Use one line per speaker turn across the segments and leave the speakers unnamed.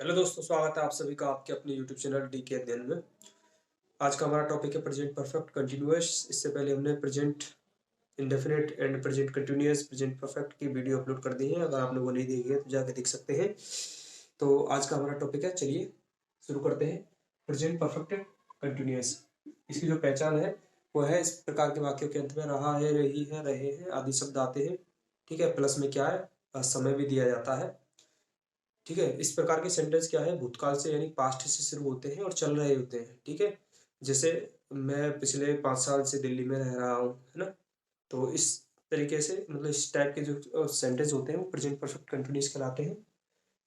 Hello दोस्तों, स्वागत है आप सभी का आपके अपने यूट्यूब चैनल डी के अध्ययन में। आज का हमारा टॉपिक है प्रेजेंट परफेक्ट कंटिन्यूअस। इससे पहले हमने present indefinite and present continuous, present perfect की वीडियो अपलोड कर दी है। अगर आपने वो नहीं देखी है तो जाकर देख सकते हैं। तो आज का हमारा टॉपिक है, चलिए शुरू करते हैं। प्रेजेंट परफेक्ट कंटिन्यूअस, इसकी जो पहचान है वो है इस प्रकार के वाक्यों के अंत में रहा है, रही है, रहे हैं आदि शब्द आते हैं। ठीक है, प्लस में क्या है, समय भी दिया जाता है। ठीक है, इस प्रकार के सेंटेंस क्या है, भूतकाल से यानी पास्ट से शुरू होते हैं और चल रहे होते हैं। ठीक है, जैसे मैं पिछले 5 साल से दिल्ली में रह रहा हूँ, है ना। तो इस तरीके से मतलब इस टाइप के जो सेंटेंस होते हैं वो प्रेजेंट परफेक्ट कंटिन्यूअस कहलाते हैं।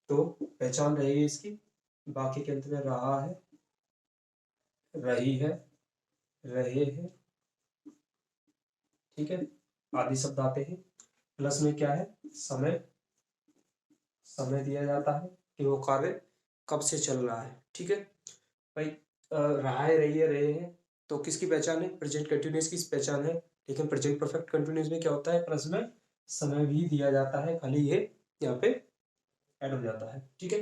तो पहचान रहेगी इसकी, बाकी के अंत में रहा है, रही है, रहे हैं। ठीक है, आदि शब्द आते हैं। प्लस में क्या है, समय, समय दिया जाता है कि वो कार्य कब से चल रहा है। ठीक है भाई, रहा है, रही है, रहे हैं, तो किसकी पहचान है, प्रेजेंट कंटिन्यूअस की पहचान है। लेकिन प्रेजेंट परफेक्ट कंटिन्यूअस में क्या होता है, प्लस में समय भी दिया जाता है, खाली ये यहाँ पे ऐड हो जाता है। ठीक है,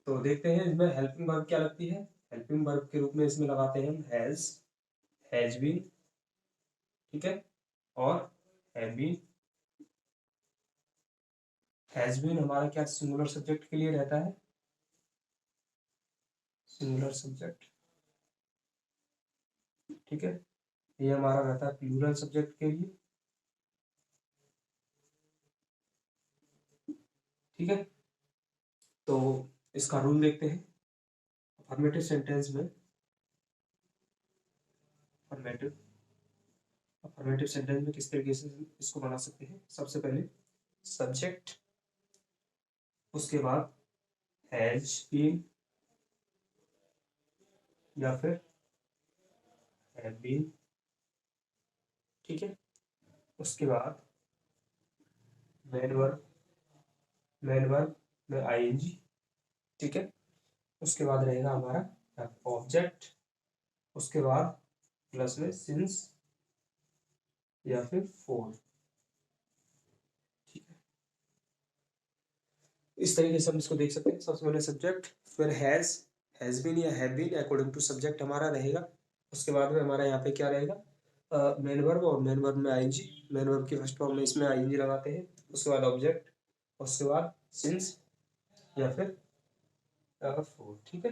तो देखते हैं इसमें हेल्पिंग वर्ब क्या लगती है। हेल्पिंग वर्ब के रूप में इसमें लगाते हैं हम हैज बीन। ठीक है, और हैव बीन। हैज बीन हमारा क्या सिंगुलर सब्जेक्ट के लिए रहता है, सिंगुलर सब्जेक्ट। ठीक है, ये हमारा रहता है प्लूरल सब्जेक्ट के लिए। ठीक है, तो इसका रूल देखते हैं। अफर्मेटिव सेंटेंस में अफर्मेटिव अफर्मेटिव सेंटेंस में किस तरीके से इसको बना सकते हैं। सबसे पहले सब्जेक्ट, उसके बाद हैज बीन या फिर हैव बीन। ठीक है, उसके बाद मेन वर्ब, मेन वर्ब में आईएनजी। ठीक है, उसके बाद रहेगा हमारा ऑब्जेक्ट, उसके बाद प्लस में सिंस या फिर फोर। ठीक है, इस तरीके से हम इसको देख सकते हैं। सबसे पहले सब्जेक्ट, फिर हैज बीन या have been according to subject हमारा रहेगा। उसके बाद में हमारा यहाँ पे क्या रहेगा, मेन वर्ब, और मेन वर्ब में आईएनजी। मेन वर्ब की फर्स्ट फॉर्म में इसमें आईएनजी लगाते हैं। उसके बाद ऑब्जेक्ट, उसके बाद सिंस या फिर फोर। ठीक है,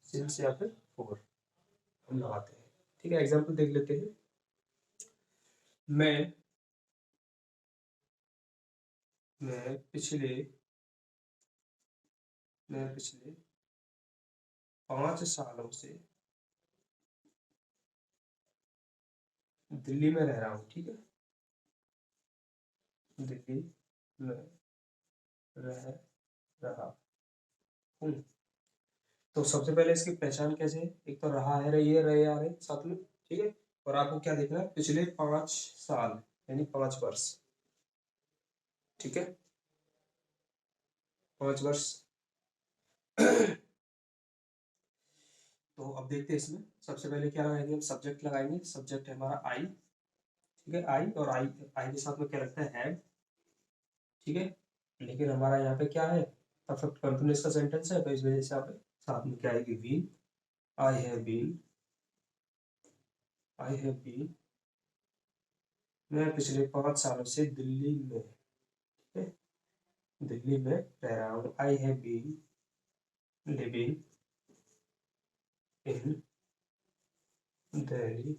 सिंस या फिर फोर हम लगाते हैं। ठीक है, एग्जाम्पल देख लेते हैं। मैं मैं पिछले मैं पिछले 5 सालों से दिल्ली में रह रहा हूँ। ठीक है, दिल्ली में रह रहा हूँ। तो सबसे पहले इसकी पहचान कैसे है, एक तो रहा है, रही है, रहे आ रहे साथ में। ठीक है, और आपको क्या देखना है, पिछले 5 साल यानी 5 वर्ष। ठीक है, 5 वर्ष। तो अब देखते हैं इसमें सबसे पहले क्या लगाएंगे, हम सब्जेक्ट लगाएंगे। सब्जेक्ट है हमारा आई। ठीक है, आई, और आई आई के साथ में क्या लगता है, हैव। ठीक है, लेकिन हमारा यहाँ पे क्या है, परफेक्ट कंटिन्यूअस का सेंटेंस है, तो इस वजह से आप साथ में क्या आएगी, been. I have been, I have been, मैं पिछले 5 सालों से दिल्ली में, ठीक है, दिल्ली में रह रहा हूँ। I have been living in Delhi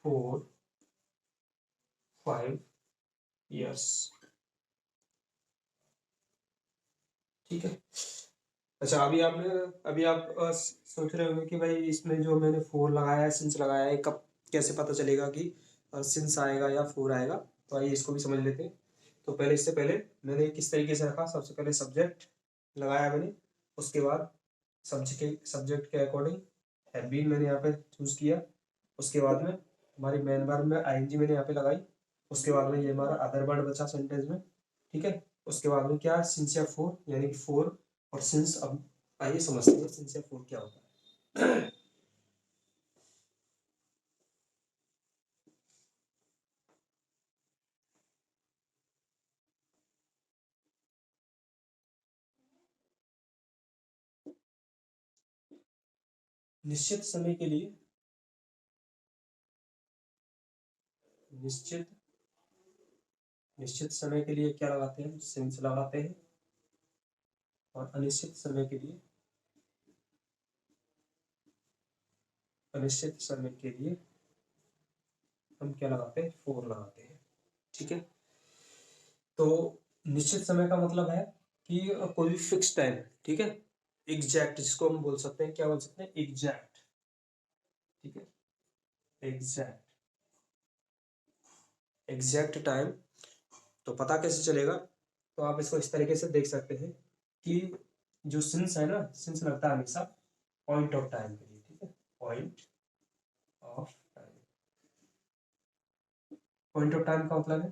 for 5 years। ठीक है, अच्छा अभी आप सोच रहे होंगे कि भाई इसमें जो मैंने फोर लगाया है, सिंस लगाया है, कब कैसे पता चलेगा कि सिंस आएगा या फोर आएगा। तो आइए इसको भी समझ लेते हैं। तो पहले, इससे पहले मैंने किस तरीके से रखा, सबसे पहले सब्जेक्ट लगाया मैंने। उसके बाद सब्जेक्ट के अकॉर्डिंग हैव बीन मैंने यहाँ पे चूज किया। उसके बाद में हमारी मेन वर्ब में आईएनजी मैंने यहाँ पे लगाई। उसके बाद में ये हमारा अदर वर्ड बचा सेंटेंस में। ठीक है, उसके बाद में क्या, सिंस या फोर, यानी कि फोर और सिंस। अब आइए समझते हैं सिंस या फोर क्या होता है। निश्चित समय के लिए निश्चित निश्चित समय के लिए क्या लगाते हैं, सिंस लगाते हैं। और अनिश्चित समय के लिए अनिश्चित समय के लिए हम क्या लगाते हैं, फोर लगाते हैं। ठीक है, तो निश्चित समय का मतलब है कि कोई भी फिक्स टाइम, ठीक है, एग्जैक्ट, जिसको हम बोल सकते हैं, क्या बोल सकते हैं, एग्जैक्ट। ठीक है, एग्जैक्ट एग्जैक्ट टाइम। तो पता कैसे चलेगा, तो आप इसको इस तरीके से देख सकते हैं कि जो सिंस है ना, सिंस लगता है हमेशा पॉइंट ऑफ टाइम के लिए। ठीक है, point of time. Point of time का मतलब है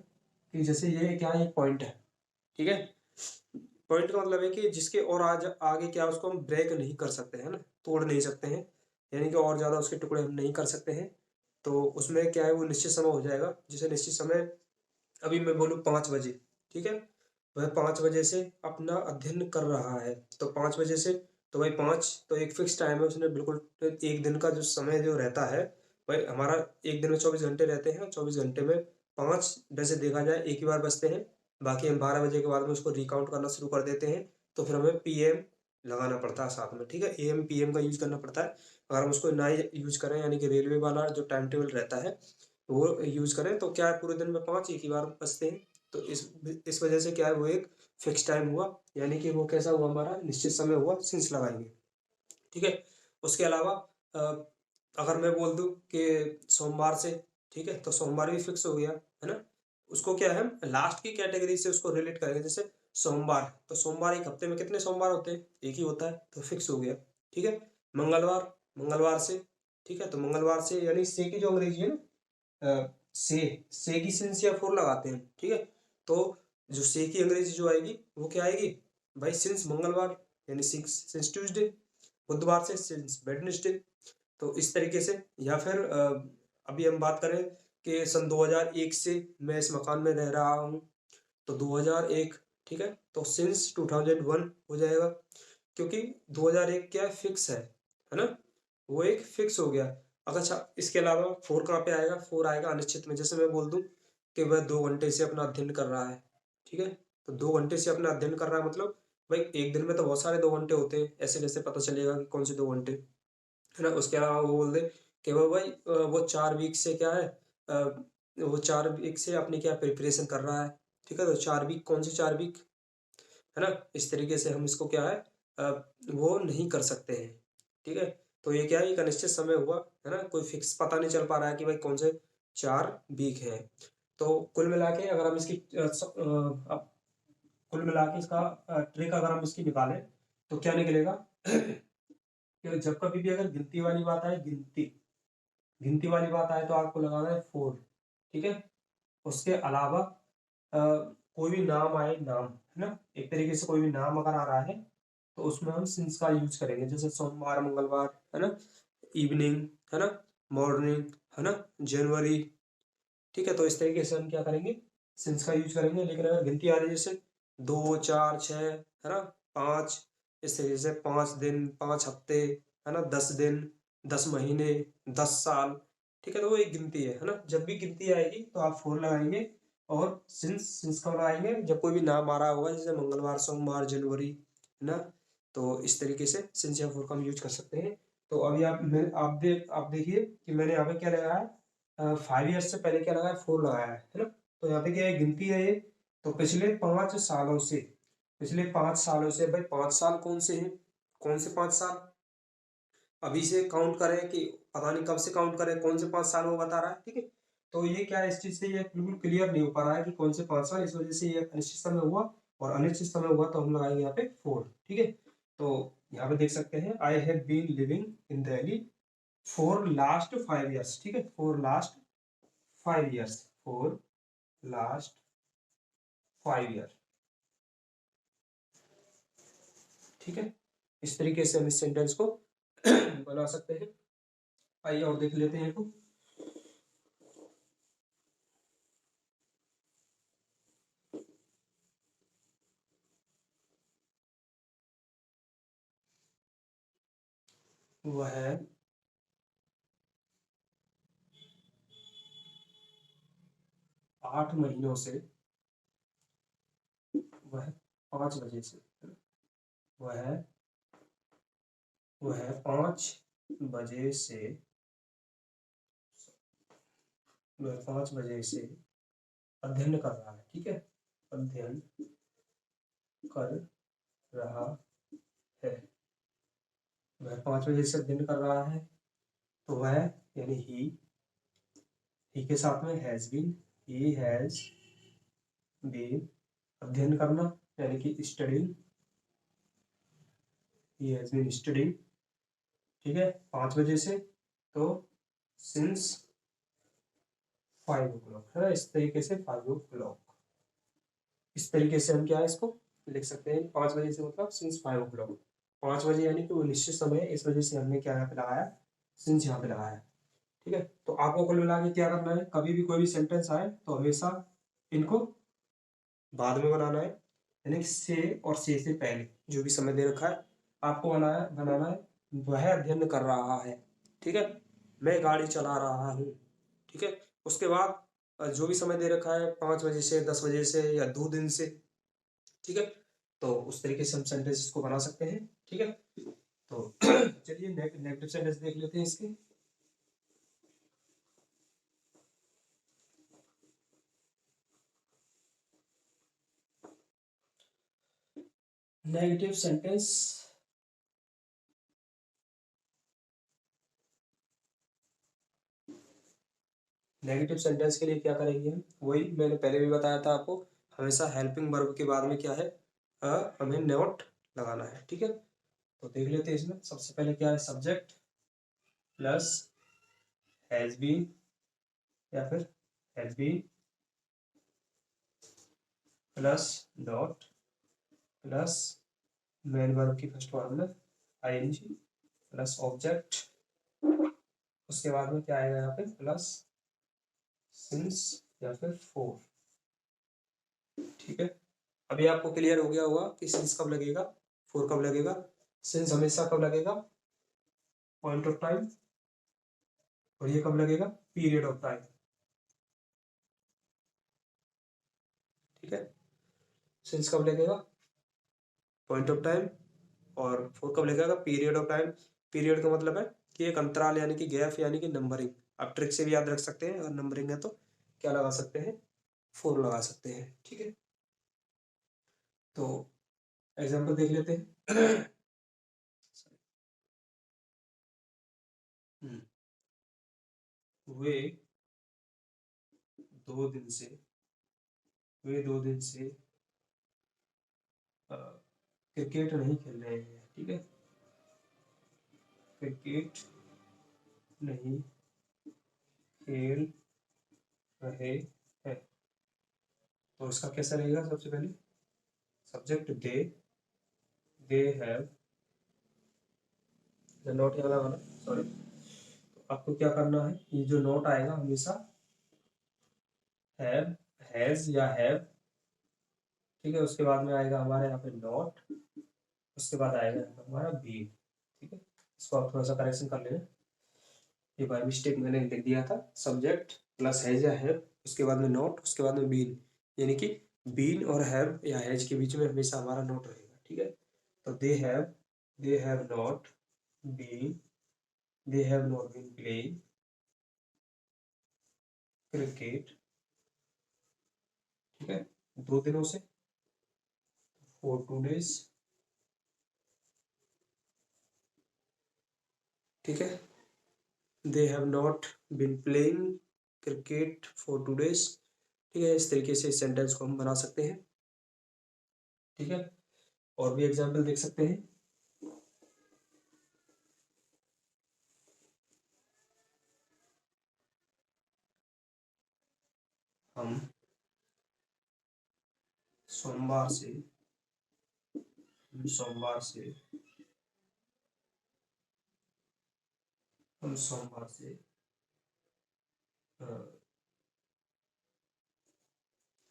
कि जैसे ये क्या है, एक पॉइंट है। ठीक है, पॉइंट का मतलब है कि जिसके और आज आगे क्या उसको हम ब्रेक नहीं कर सकते हैं ना, तोड़ नहीं सकते हैं, यानी कि और ज़्यादा उसके टुकड़े हम नहीं कर सकते हैं। तो उसमें क्या है, वो निश्चित समय हो जाएगा। जैसे निश्चित समय, अभी मैं बोलूँ 5 बजे, ठीक है, वह 5 बजे से अपना अध्ययन कर रहा है, तो 5 बजे से, तो भाई 5 तो एक फिक्स टाइम है, उसने बिल्कुल एक दिन का जो समय जो रहता है, भाई हमारा एक दिन में 24 घंटे रहते हैं, 24 घंटे में 5 वैसे देखा जाए एक ही बार बचते हैं, बाकी हम 12 बजे के बाद में उसको रिकाउंट करना शुरू कर देते हैं। तो फिर हमें PM लगाना पड़ता है साथ में। ठीक है, AM PM का यूज करना पड़ता है। अगर हम उसको ना यूज करें, यानी कि रेलवे वाला जो टाइम टेबल रहता है वो यूज करें, तो क्या है, पूरे दिन में 5 एक ही बार बचते हैं। तो इस वजह से क्या है, वो एक फिक्स टाइम हुआ, यानी कि वो कैसा हुआ, हमारा निश्चित समय हुआ, सिंस लगाएंगे। ठीक है, उसके अलावा अगर मैं बोल दूं कि सोमवार से, ठीक है, तो सोमवार भी फिक्स हो गया है ना। उसको क्या है, लास्ट की कैटेगरी से उसको रिलेट करेंगे। जैसे सोमवार, तो सोमवार एक हफ्ते में कितने सोमवार होते हैं, एक ही होता है, तो फिक्स हो गया। ठीक है, मंगलवार, मंगलवार से, ठीक है, तो मंगलवार से यानी से की जो अंग्रेजी है ना, से की सिंस या फोर लगाते हैं। ठीक है, तो जो से की अंग्रेजी जो आएगी वो क्या आएगी भाई, सिंस मंगलवार, यानी सिंस सिंस ट्यूसडे। बुधवार से सिंस वेडनेसडे। तो इस तरीके से, या फिर अभी हम बात करें कि सन 2001 से मैं इस मकान में रह रहा हूँ, तो 2001, ठीक है, तो सिंस 2001 हो जाएगा, क्योंकि 2001 क्या है, फिक्स है ना, वो एक फिक्स हो गया। अगर अच्छा, इसके अलावा फोर कहाँ पे आएगा, फोर आएगा अनिश्चित में। जैसे मैं बोल दूं कि वह 2 घंटे से अपना अध्ययन कर रहा है, ठीक है, तो 2 घंटे से अपना अध्ययन कर रहा है, मतलब भाई एक दिन में तो बहुत सारे 2 घंटे होते हैं, ऐसे कैसे पता चलेगा कि कौन से 2 घंटे, है ना। उसके अलावा वो बोल दे कि वो भाई वो 4 वीक से क्या है, वो 4 वीक से अपनी क्या प्रिपरेशन कर रहा है। ठीक है, तो 4 वीक, कौन से 4 वीक, है ना। इस तरीके से हम इसको क्या है, वो नहीं कर सकते हैं। ठीक है, तो ये क्या है, एक अनिश्चित समय हुआ, है ना, कोई फिक्स पता नहीं चल पा रहा है कि भाई कौन से 4 वीक है। तो कुल मिला के अगर हम इसकी अब कुल मिला के इसका ट्रिक अगर हम इसकी निकालें, तो क्या निकलेगा कि जब कभी भी अगर गिनती वाली बात आए, गिनती गिनती वाली बात आए, तो आपको लगाना है फोर। ठीक है, उसके अलावा कोई भी नाम आए, नाम, है ना, एक तरीके से कोई भी नाम अगर आ रहा है, तो उसमें हम सिंस का यूज करेंगे। जैसे सोमवार, मंगलवार, है ना, इवनिंग, है ना, मॉर्निंग, है ना, जनवरी। ठीक है, तो इस तरीके से हम क्या करेंगे, सिंस का यूज करेंगे। लेकिन अगर गिनती आ रही है, जैसे 2, 4, 6, है ना, 5, इस तरीके से 5 दिन, 5 हफ्ते, है ना, 10 दिन, 10 महीने, 10 साल, ठीक है, तो वो एक गिनती है ना। जब भी गिनती आएगी तो आप फोर लगाएंगे, और सिंस सिंस कब लगाएंगे, जब कोई भी नाम आ रहा होगा, जैसे मंगलवार, सोमवार, जनवरी, है ना। तो इस तरीके से सिंस या फोर का हम यूज कर सकते हैं। तो अभी आप देखिए कि मैंने यहाँ पे क्या लगाया है, 5 ईयर्स से पहले क्या लगाया है, फोर लगाया है ना। तो यहाँ पे क्या है, गिनती है ये। तो पिछले 5 सालों से भाई 5 साल कौन से हैं, कौन से 5 साल, अभी से काउंट करें कि पता नहीं कब से काउंट करें, कौन से 5 साल वो बता रहा है। ठीक है, तो ये क्या है, इस चीज से ये बिल्कुल क्लियर नहीं हो पा रहा है कि कौन से 5 साल, इस वजह से ये अनिश्चित समय हुआ। और अनिश्चित समय हुआ तो हम लगाएंगे यहाँ पे फोर। ठीक है, तो यहाँ पे देख सकते हैं, I have been living in Delhi for last 5 years. ठीक है, for last 5 years, for last 5 year. ठीक है, इस तरीके से हम इस सेंटेंस को बना सकते हैं। आइए और देख लेते हैं इसको। वह 8 महीनों से वह 5 बजे से वह 5 बजे से वह 5 बजे से अध्ययन कर रहा है। ठीक है, अध्ययन कर रहा है। वह 5 बजे से अध्ययन कर रहा है, तो वह यानी ही के साथ में has been, he has been, अध्ययन करना यानी कि studying, he has been studying. ठीक है, 5 बजे से, तो सिंस 5 o'clock है ना, इस तरीके से 5 o'clock, इस तरीके से हम क्या है इसको लिख सकते हैं। 5 बजे से मतलब सिंस 5 o'clock, 5 बजे यानी कि वो निश्चित समय है, इस वजह से हमने क्या यहाँ पे लगाया, सिंस यहाँ पे लगाया। ठीक है, तो आपको कुल मिला के क्या करना है, कभी भी कोई भी सेंटेंस आए तो हमेशा इनको बाद में बनाना है, यानी से और से पहले जो भी समय दे रखा है आपको बनाना है। वह अध्ययन कर रहा है। ठीक है, मैं गाड़ी चला रहा हूँ। ठीक है, उसके बाद जो भी समय दे रखा है 5 बजे से 10 बजे से या 2 दिन से। ठीक है, तो उस तरीके से हम सेंटेंस को बना सकते हैं। ठीक है, तो चलिए नेगेटिव सेंटेंस देख लेते हैं इसके। नेगेटिव सेंटेंस, नेगेटिव सेंटेंस के लिए क्या करेंगे हम, वही मैंने पहले भी बताया था आपको, हमेशा हेल्पिंग वर्ब के बाद में क्या है, हमें नॉट लगाना है। ठीक है, तो देख लेते हैं इसमें। सबसे पहले क्या है, सब्जेक्ट प्लस हैज बीन या फिर has been plus not plus main verb की फर्स्ट फॉर्म में आईएनजी प्लस ऑब्जेक्ट, उसके बाद में क्या आएगा यहाँ पे, प्लस सिंस या फिर फोर। ठीक है, अभी आपको क्लियर हो गया होगा कि सिंस कब लगेगा, फोर कब लगेगा। सिंस हमेशा कब लगेगा, पॉइंट ऑफ टाइम, और ये कब लगेगा, पीरियड ऑफ टाइम। ठीक है, सिंस कब लगेगा, पॉइंट ऑफ टाइम, और फोर कब लगेगा, पीरियड ऑफ टाइम। पीरियड का मतलब है कि एक अंतराल यानी कि गैप यानी कि नंबरिंग। आप ट्रिक से भी याद रख सकते हैं, अगर नंबरिंग है तो क्या लगा सकते हैं, फोर लगा सकते हैं। ठीक है, तो एग्जाम्पल देख लेते हैं। वे 2 दिन से, वे 2 दिन से क्रिकेट नहीं खेल रहे हैं। ठीक है, क्रिकेट नहीं खेल रहे हैं, तो इसका कैसा रहेगा, सबसे पहले सब्जेक्ट दे हैव, नोट यहाँ लगाना, सॉरी। तो आपको क्या करना है, ये जो नोट आएगा हमेशा हैव, हैज या हैव। ठीक है, उसके बाद में आएगा हमारे यहाँ पे नॉट, उसके बाद आएगा हमारा बीन। ठीक है, इसको आप थोड़ा सा करेक्शन कर लेना, ये बाय मिस्टेक मैंने लिख दिया था, सब्जेक्ट प्लस हैज या हैव, उसके बाद में नॉट, उसके बाद में बीन, यानी कि बीन और हैव या हैज के बीच में हमेशा हमारा नॉट रहेगा। ठीक है, तो they have not been, they have not been playing cricket. ठीक है, 2 दिनों से, फॉर 2 days। ठीक है, they have not been playing cricket for 2 days। ठीक है, इस तरीके से इस सेंटेंस को हम बना सकते हैं। ठीक है, और भी एग्जाम्पल देख सकते हैं। हम सोमवार से सोमवार से हम सोमवार से अ,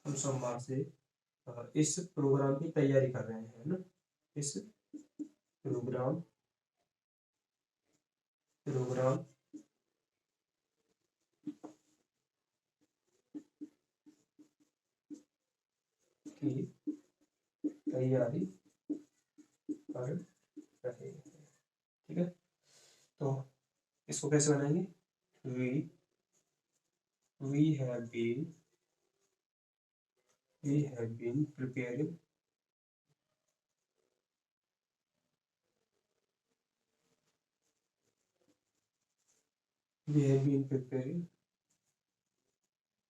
हम सोमवार से इस प्रोग्राम की तैयारी कर रहे हैं ना, इस प्रोग्राम प्रोग्राम की तैयारी कर रहे हैं। ठीक है, तो इसको कैसे बनाएंगे? We have been preparing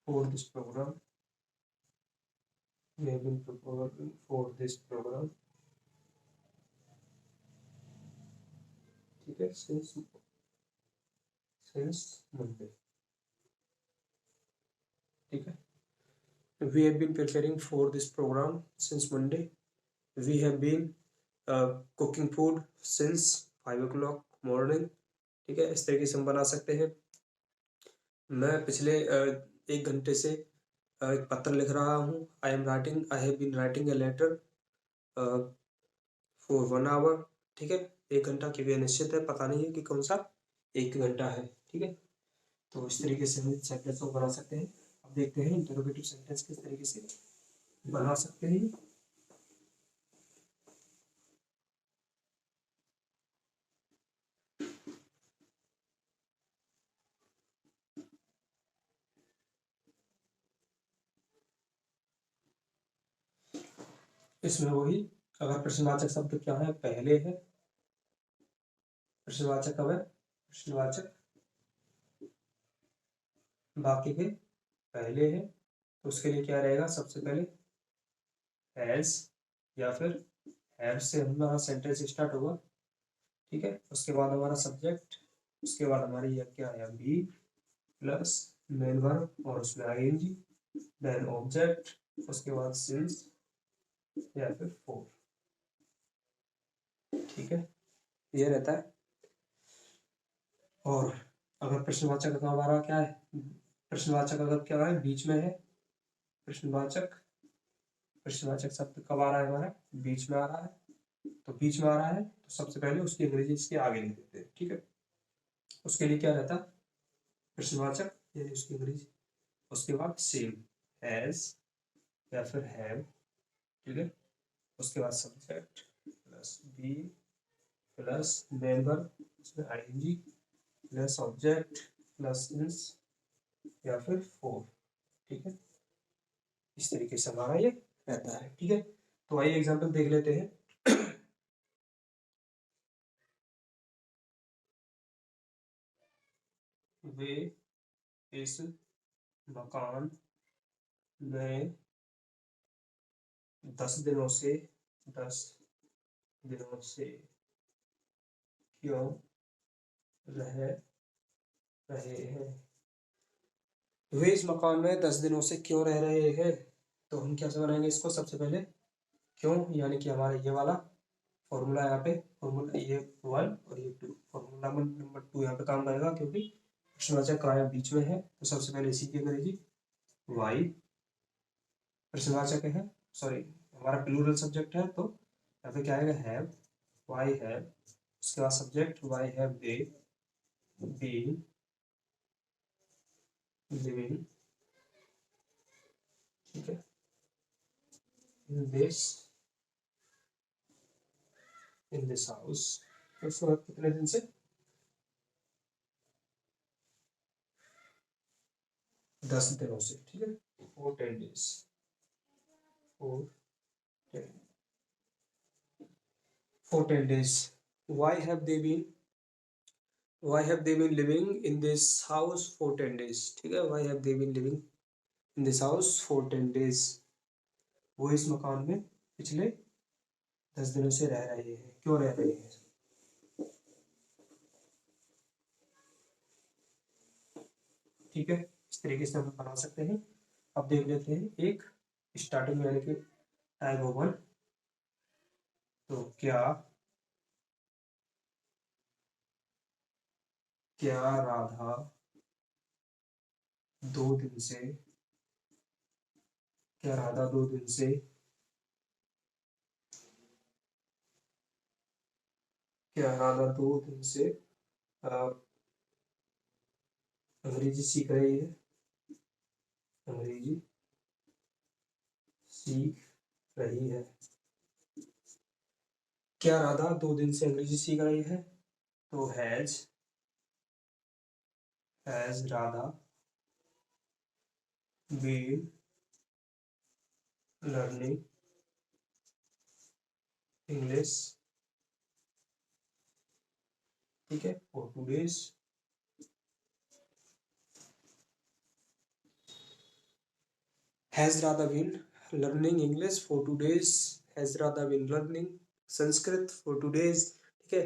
for this program. We have been preparing for this program. ठीक है, since Monday. ठीक है, we have been preparing for this program since Monday. We have been cooking food since 5 o'clock morning. ठीक है, इस तरीके से हम बना सकते हैं। मैं पिछले 1 घंटे से एक पत्र लिख रहा हूँ। I have been writing a letter for 1 hour. ठीक है, 1 घंटा की भी निश्चित है, पता नहीं है कि कौन सा 1 घंटा है। ठीक है, तो इस तरीके से हम सेंटेंस को बना सकते हैं। अब देखते हैं इंटरोगेटिव सेंटेंस किस तरीके से बना सकते हैं। इसमें वही, अगर प्रश्नवाचक शब्द क्या है, पहले है। प्रश्नवाचक कब है? प्रश्नवाचक वाक्य के पहले है, तो उसके लिए क्या रहेगा? सबसे पहले हैज या फिर हैव से हमारा सेंटेंस स्टार्ट होगा। ठीक है, उसके बाद हमारा सब्जेक्ट, उसके बाद हमारी यह क्या है? बी प्लस मेन वर्ब और उसमें आईएनजी, देन ऑब्जेक्ट, उसके बाद सिंस या फिर फोर। ठीक है, ये रहता है। और अगर प्रश्नवाचक का हमारा क्या है? प्रश्नवाचक अगर क्या है? बीच में है। प्रश्नवाचक शब्द कब आ रहा है? हमारा बीच में आ रहा है। तो बीच में आ रहा है तो सबसे पहले उसकी अंग्रेजी इसके आगे लिख देते हैं। ठीक है, उसके लिए क्या रहता? प्रश्नवाचक यानी उसकी अंग्रेजी, उसके बाद सेम हैज या फिर हैव। ठीक है, उसके बाद subject plus be plus main verb, उसमें ING plus object plus since या फिर फोर। ठीक है, इस तरीके से हमारा ये रहता है। ठीक है, तो आइए एग्जांपल देख लेते हैं। वे इस मकान में 10 दिनों से क्यों रह रहे हैं? वे इस मकान में 10 दिनों से क्यों रह रहे हैं? तो हम कैसे बनाएंगे इसको? सबसे पहले क्यों, यानी कि हमारा ये वाला फॉर्मूला, यहाँ पे फॉर्मूला ये 1 और ये 2, फॉर्मूला नंबर 2 यहाँ पे काम करेगा, क्योंकि प्रश्नवाचक का बीच में है। तो सबसे पहले इसी की अंग्रेजी वाई प्रश्नवाचक है, सॉरी हमारा प्लूरल सब्जेक्ट है, तो यहाँ पे क्या आएगा? हैव, वाई हैव, उसके बाद subject why have they been living. ठीक है, इन दिस हाउस। उसके बाद कितने दिन से? 10 दिनों से। ठीक है, 10 days, 10 days। Why have they been living in this house for 10 days? ठीक है, why have they been living in this house for 10 days? वो इस मकान में पिछले 10 दिनों से रह रहे हैं। क्यों रह रहे हैं? ठीक है, इस तरीके से हम बना सकते हैं। अब देख लेते हैं एक स्टार्टिंग में, यानी कि टाइप 1। तो क्या राधा 2 दिन से क्या राधा 2 दिन से अंग्रेजी सीख रही है? अंग्रेजी सीख रही है। क्या राधा 2 दिन से अंग्रेजी सीख रही है? तो has Radha been learning English, ठीक है, for 2 days। Has Radha been learning English for 2 days, has Radha been learning Sanskrit for 2 days, ठीक है।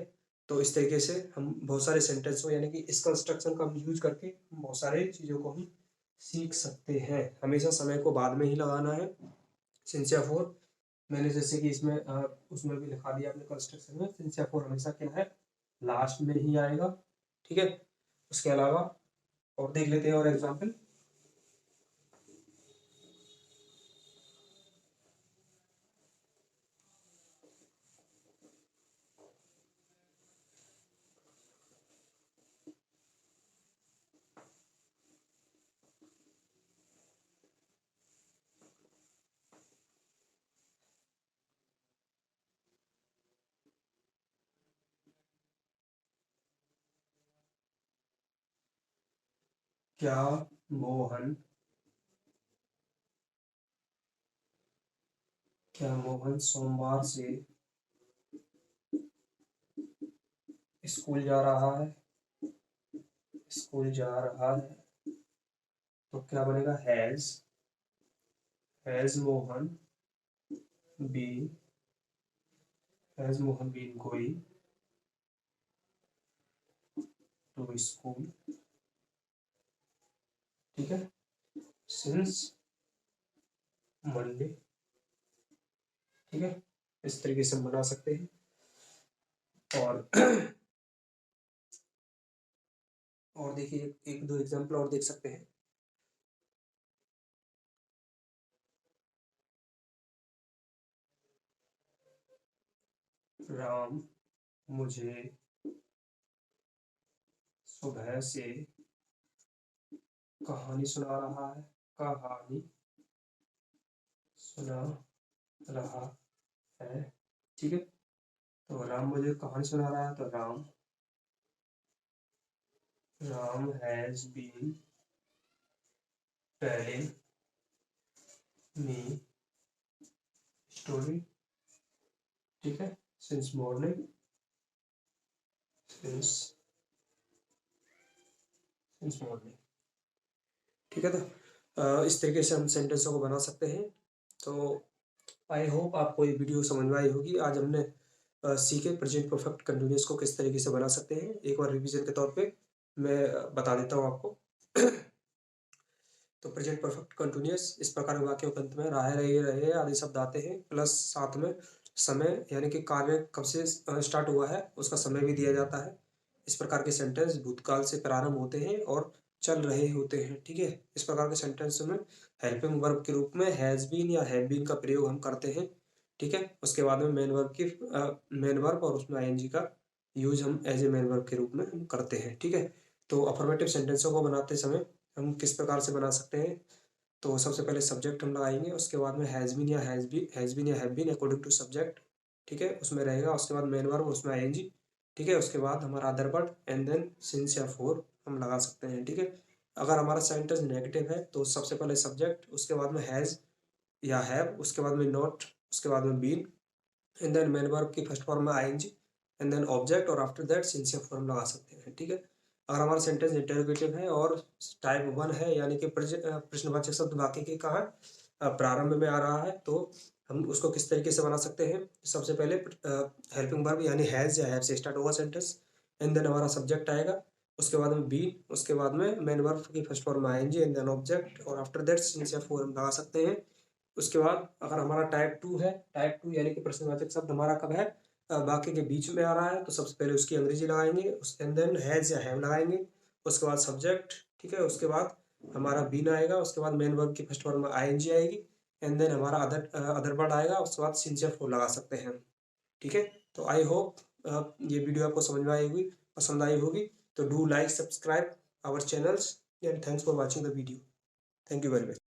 तो इस तरीके से हम बहुत सारे सेंटेंस को यानी कि इस कंस्ट्रक्शन का हम यूज करके बहुत सारे चीज़ों को हम सीख सकते हैं। हमेशा समय को बाद में ही लगाना है। सिंस या फोर मैंने जैसे कि इसमें उसमें भी लिखा दिया अपने कंस्ट्रक्शन में, सिंस या फोर हमेशा क्या है, लास्ट में ही आएगा, ठीक है। उसके अलावा और देख लेते हैं और एग्जाम्पल। क्या मोहन सोमवार से स्कूल जा रहा है? तो क्या बनेगा, has Mohan been going to school, ठीक है, सिंस मंडे, ठीक है। इस तरीके से हम बना सकते हैं। और और देखिए एक दो एग्जाम्पल और देख सकते हैं। राम मुझे सुबह से कहानी सुना रहा है, ठीक है। तो राम मुझे कहानी सुना रहा है, तो Ram has been telling me story, ठीक है, सिंस मॉर्निंग, ठीक है। तो इस तरीके से हम सेंटेंसों को बना सकते हैं। तो आई होप आपको ये वीडियो समझ में आई होगी। आज हमने सीखे प्रेजेंट परफेक्ट कंटिन्यूअस को किस तरीके से बना सकते हैं। एक बार रिवीजन के तौर पे मैं बता देता हूँ आपको। तो प्रेजेंट परफेक्ट कंटिन्यूअस इस प्रकार के वाक्यों के अंत में रहे आदि शब्द आते हैं, प्लस साथ में समय यानी कि कार्य कब से स्टार्ट हुआ है उसका समय भी दिया जाता है। इस प्रकार के सेंटेंस भूतकाल से प्रारंभ होते हैं और चल रहे होते हैं, ठीक है। इस प्रकार के सेंटेंस में हेल्पिंग वर्ब के रूप में हैज बीन या हैव बीन का प्रयोग हम करते हैं, ठीक है। उसके बाद में मेन वर्ब और उसमें आईएनजी का यूज हम एज ए मेन वर्ब के रूप में हम करते हैं, ठीक है। तो अफर्मेटिव सेंटेंसों को बनाते समय हम किस प्रकार से बना सकते हैं। तो सबसे पहले सब्जेक्ट हम लगाएंगे, उसके बाद में हैज बीन या have been according to subject, ठीक है, उसमें रहेगा। उसके बाद मेन वर्ब, उसमें आईएनजी, ठीक है। उसके बाद हमारा other word and then since या फोर हम लगा सकते हैं, ठीक है। अगर हमारा सेंटेंस नेगेटिव है तो सबसे पहले सब्जेक्ट, उसके बाद में हैज या हैव, उसके बाद में नॉट, उसके बाद में been and then main verb की फर्स्ट फॉर्म में आईएनजी एंड देन ऑब्जेक्ट और आफ्टर दैट सिंस या फोर हम लगा सकते हैं, ठीक है। अगर हमारा सेंटेंस इंटरोगेटिव है और टाइप 1 है यानी कि प्रश्नवाचक शब्द वाक्य के कहाँ प्रारंभ में आ रहा है, तो हम उसको किस तरीके से बना सकते हैं। सबसे पहले हेल्पिंग वर्ब यानी हैज या हैव से स्टार्ट होगा सेंटेंस एंड देन हमारा सब्जेक्ट आएगा, उसके बाद में बी, उसके बाद में मेन वर्ब की first form ING and then object और आफ्टर दैट सिंस या फोर हम लगा सकते हैं। उसके बाद अगर हमारा टाइप 2 है, टाइप 2 यानी कि प्रश्नवाचक शब्द हमारा कब है, वाक्य के बीच में आ रहा है, तो सबसे पहले उसकी अंग्रेजी लगाएंगे, उस एंड देन हैज या हैव लगाएंगे, उसके बाद सब्जेक्ट, ठीक है। उसके बाद हमारा बीन आएगा, उसके बाद मेन वर्ब की फर्स्ट फॉर्म में आईएनजी आएगी एंड देन हमारा अदर वर्ड आएगा, उसके बाद सिंस फोर लगा सकते हैं, ठीक है। तो आई होप ये वीडियो आपको समझ में आई होगी, पसंद आई होगी। तो do like subscribe our channels and thanks for watching the video. Thank you very much.